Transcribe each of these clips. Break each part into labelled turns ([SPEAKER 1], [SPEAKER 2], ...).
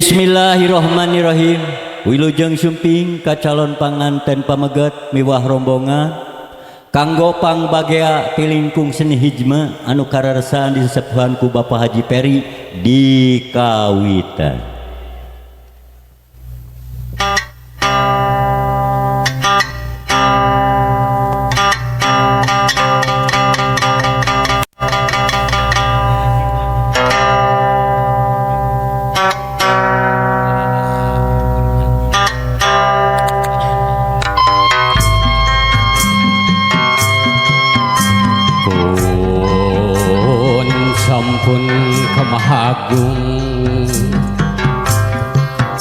[SPEAKER 1] Bismillahirrahmanirrahim. Wilujeng sumping ka calon panganten pameget miwah rombongan kanggo pangbagea tilingkung seni hijma anu kararsan disepuhan ku Bapak Haji Peri di kawitan.
[SPEAKER 2] Sampun kamahagung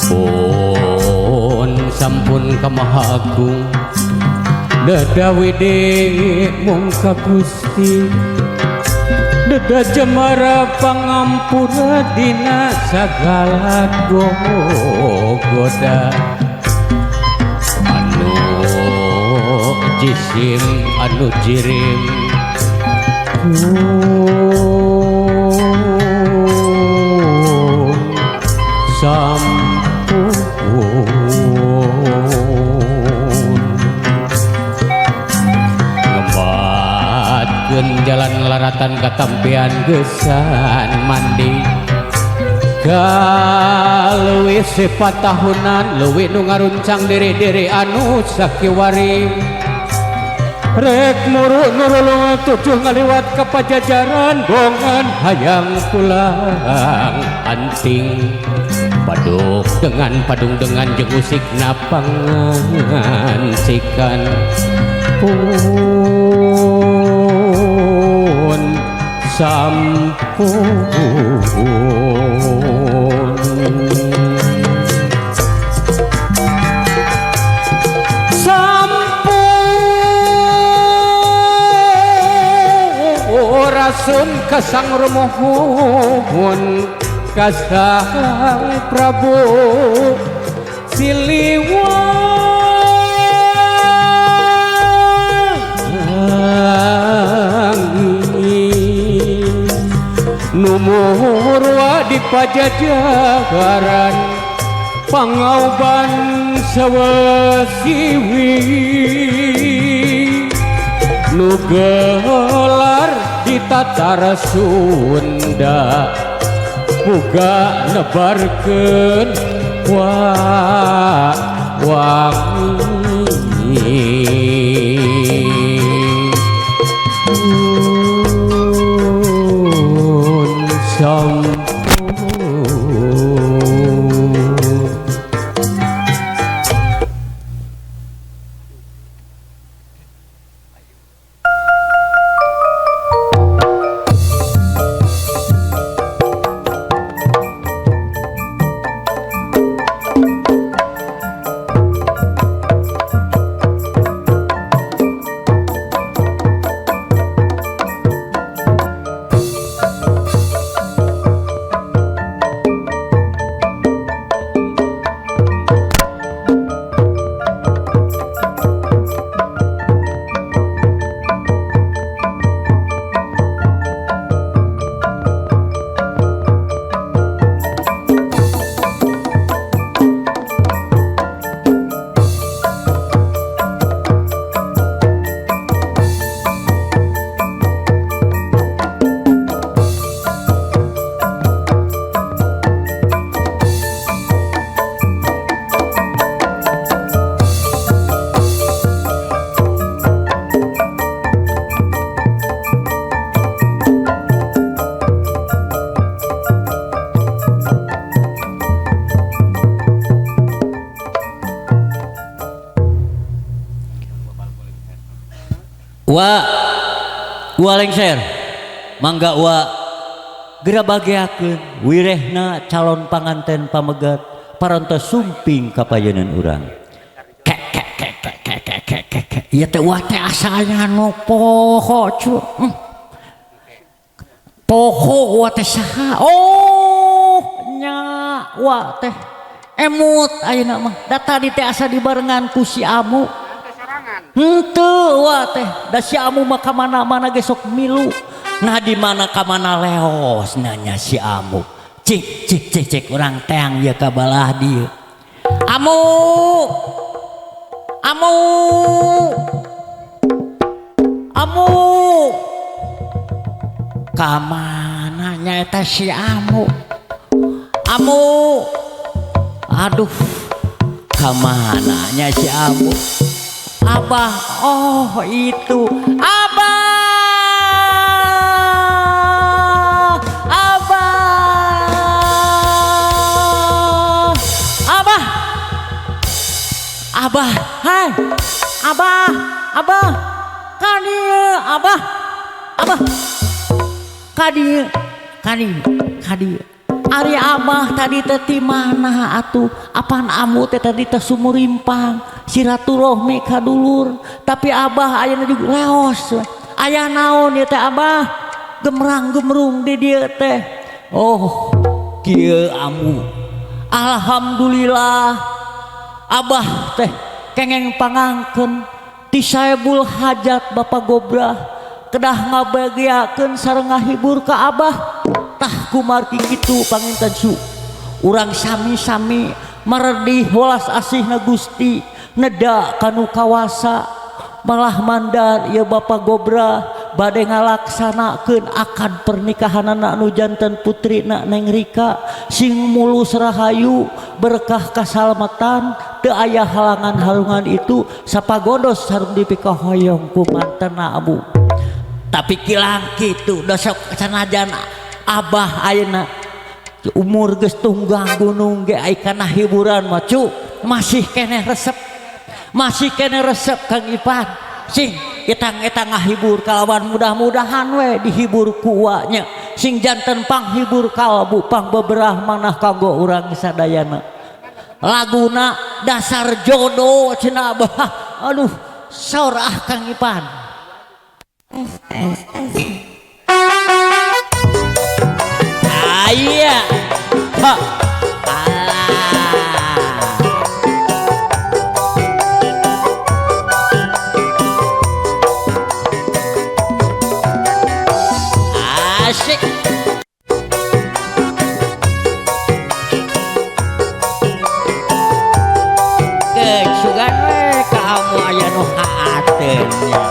[SPEAKER 2] pun sampun kamahagung dadawide mung ka Gusti dada jemara pangampura dina sagala goda anu jisim anu jirim sampun ngebatkeun jalan laratan katampian gesan mandi galeuwih sepat tahunan leuwih nu ngaruncang diri-diri anu sakiwari rek nurul tujuh ngaliwat ke pajajaran bongan hayang pulang anting padung dengan jeung usik napangan sikan pun sampun rasun kasang rumohun kasang Prabu Siliwangi numur di pajajaran pangauban sawasiwi nugelar di tatar Sunda muga nebarkeun wangi sampun
[SPEAKER 1] wa lengser mangga wa gera bagiakeun wirehna calon panganten pamegat parantos sumping ka payeunaan urang ieu teh wa teh asalna nu poho cu poho wa teh saha oh nya wa teh emut ayeuna mah da tadi teh asa dibarengan ku si Amu henteu wa teh da si Amu mah ka mana-mana ge sok milu nah di mana ka mana leos nanya si Amu cik orang teang ya kabalah dia amu amu amu kamana nyaeta si amu amu aduh kamananya si amu abah oh itu abah abah hai abah kadieu abah kadieu ari abah tadi teh ti mana atuh apaan amu teh tadi teh sumurimpang silaturahmi ka dulur tapi abah aya juga leos aya naon ya teh abah gemrang-gemrung di dieu teh oh kieu amu alhamdulillah abah teh kengeng pangangkeun ti saebul hajat Bapak Gobrah kedah ngabagiakeun sareng ngahibur ka abah tah kumargi kitu panginten su urang sami-sami mardi welas asihna Gusti neda kanu kawasa malah mandar ya Bapak Gobrah bade ngalaksanakeun akad pernikahanna nu janten putrina Neng Rika sing mulus rahayu berkah kasalamatan teu aya halangan halungan itu sapagodos sareng dipika hoyong ku mantena abu tapi kilang kitu da sok sanajan abah ayeuna umur geus tunggang gunung ge ai kana hiburan mah cu masih keneh resep Kang Ipan sing kita ngahibur kalawan mudah-mudahan we dihibur kuanya sing janten panghibur kalbu pang beberah manah kanggo urang sadayana laguna dasar jodoh cenah abah aduh saur Kang Ipan aya ha asik kecugan we kamu aya nu haateun nya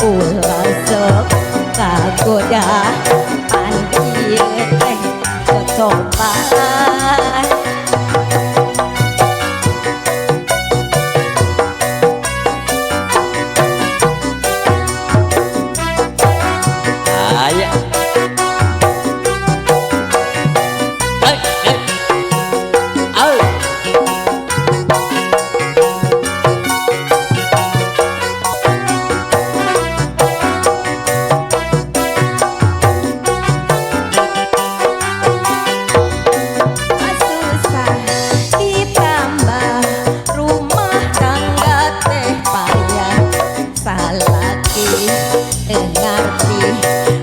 [SPEAKER 1] ulah
[SPEAKER 3] panggil teh coba
[SPEAKER 1] aya au
[SPEAKER 3] susah ditambah rumah tangga teh payah salaki ngerti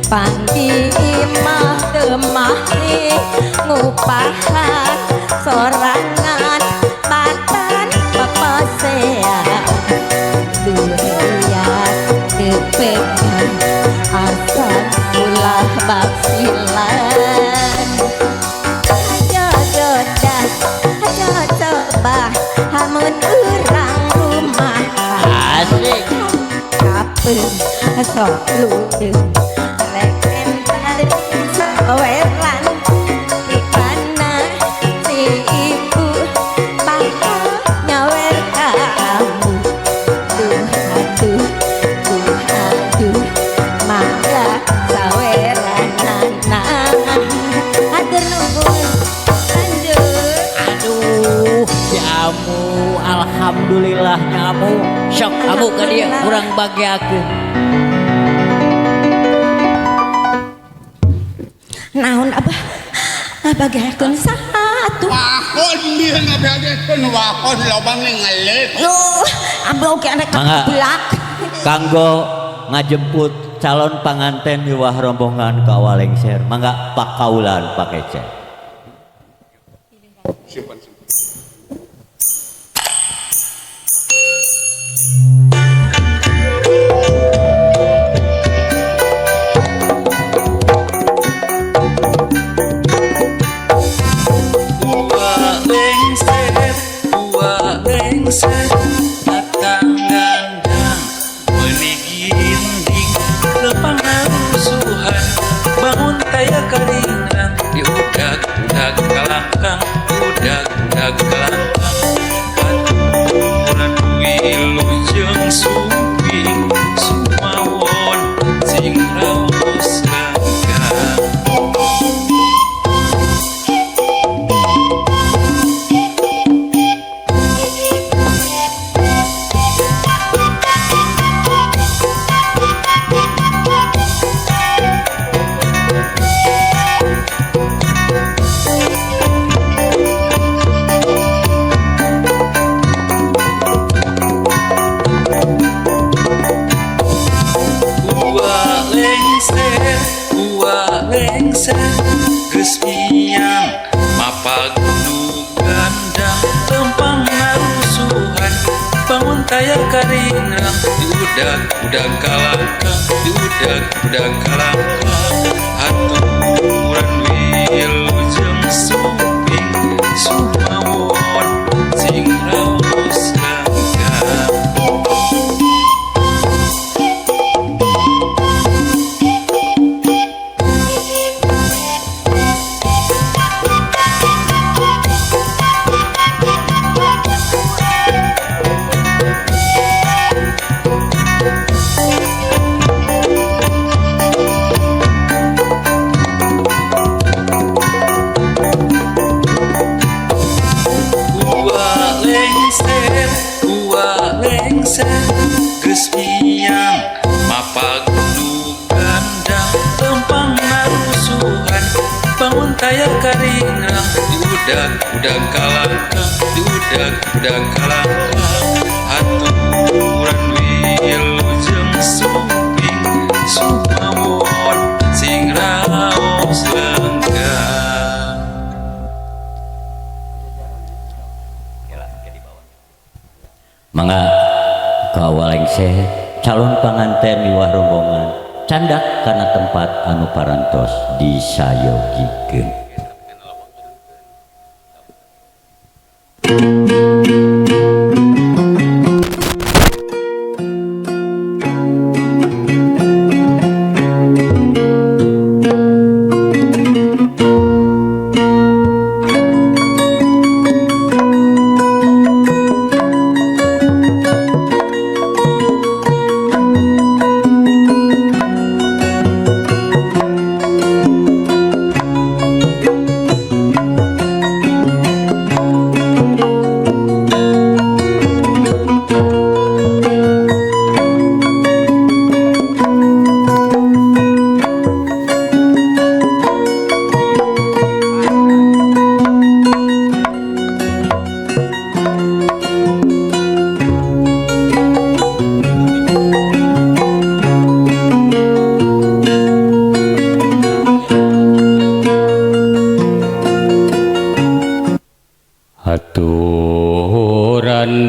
[SPEAKER 3] panggil imah temahi ngupahan sorangan batan pepesea durian tepekan asal ulah baksilan jodoh coba hamun urang rumah
[SPEAKER 1] asik
[SPEAKER 3] kapeng sok ludeng reken tadi saweran di mana si ibu bakal nyawer kamu aduh mangga saweran nanang adur nuhun
[SPEAKER 1] aduh jamu alhamdulillah nyamu sok kamu ke dia kurang bagiakeun
[SPEAKER 3] naon abah bagiakeun satu
[SPEAKER 4] Wahon dia ngabeagekeun wahon loba ningali.
[SPEAKER 3] abah oke anak
[SPEAKER 1] Mangga.
[SPEAKER 3] belak
[SPEAKER 1] kanggo ngajemput calon panganten miwah rombongan ka Walengser mangga pakaulan Pak Ece
[SPEAKER 4] Simpan.
[SPEAKER 5] lengser datang gandang meniginding kepangarusuhan bangun kaya karingan diudag-udag kalangkang udag-udag kalangkang katuran wilujeng sumping sumawon sing raos langgang geus miang mapag gandang lempang narusuhan bangun kaya karinang diudag-udag kalangkang diudag-udag kalangkang aturan wilujeng sumping sumawon sing raos langgang geus miang mapag gandang lempang narusuhan bangun kaya karinang diudag-udag kalangkang diudag-udag kalangkang aturan wilujeng sumping sumawon sing raos langgang
[SPEAKER 1] mangga ka Walengser calon panganten miwah rombongan candak kana tempat anu parantos disayogikeun.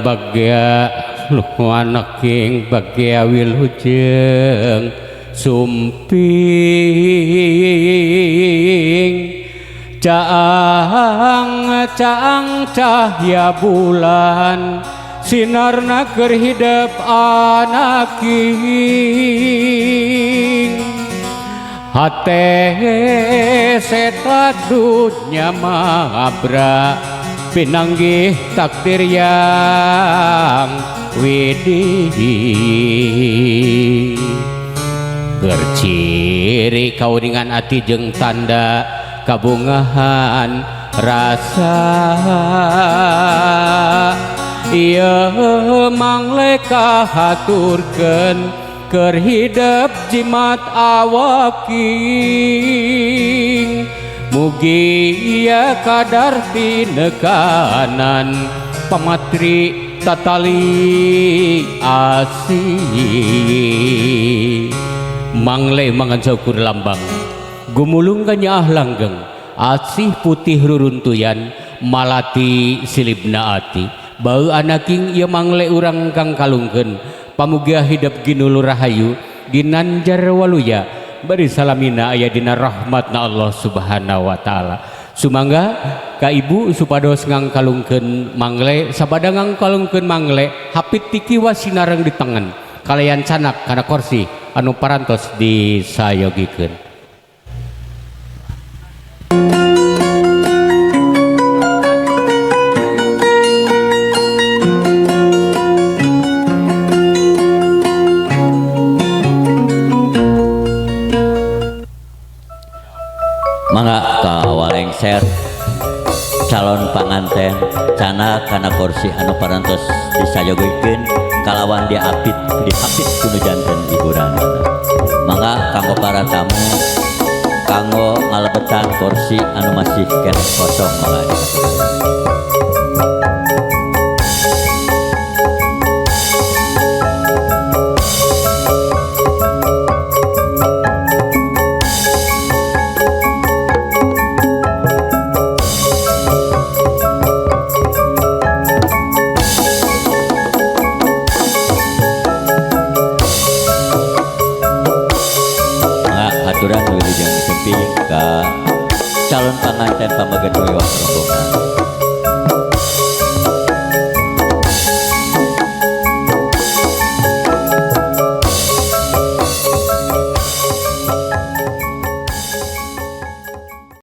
[SPEAKER 2] bagya luanaking bagya wilujeng sumping caang cahya bulan sinarna keur hidep anaking hate seta dunya mabra pinanggih takdir yang widih berciri kauningan ati jeung tanda kabungahan rasa ieu mangle kahaturkeun keur hidep jimat awaking mugi ieu kadar tinekanan pamatri tatali asih mangle mangan syukur lambang gumulung kanyaah langgeng asih putih ruruntuyan malati silibna ati bau anaking ieu mangle urang kang kalungkeun pamugia hidup ginulu rahayu ginanjar waluya bari salamina aya dina rahmatna Allah subhanahu wa ta'ala sumangga ka ibu supados ngangkalungkeun mangle sabada ngangkalungkeun mangle hapit tiki wasinareng di tangan kalayan canak kana kursi anu parantos disayogikeun.
[SPEAKER 1] Mangga kawalengser calon panganten cana kana kursi anu parantos disayogikeun kalawan diapit kudu janten hiburanna. Mangga kanggo para tamu kanggo ngalebetan kursi anu masih kene kosong mangga dikaturan. Aturan wilujeng semping ka calon panganten pamageun wiwah rombongan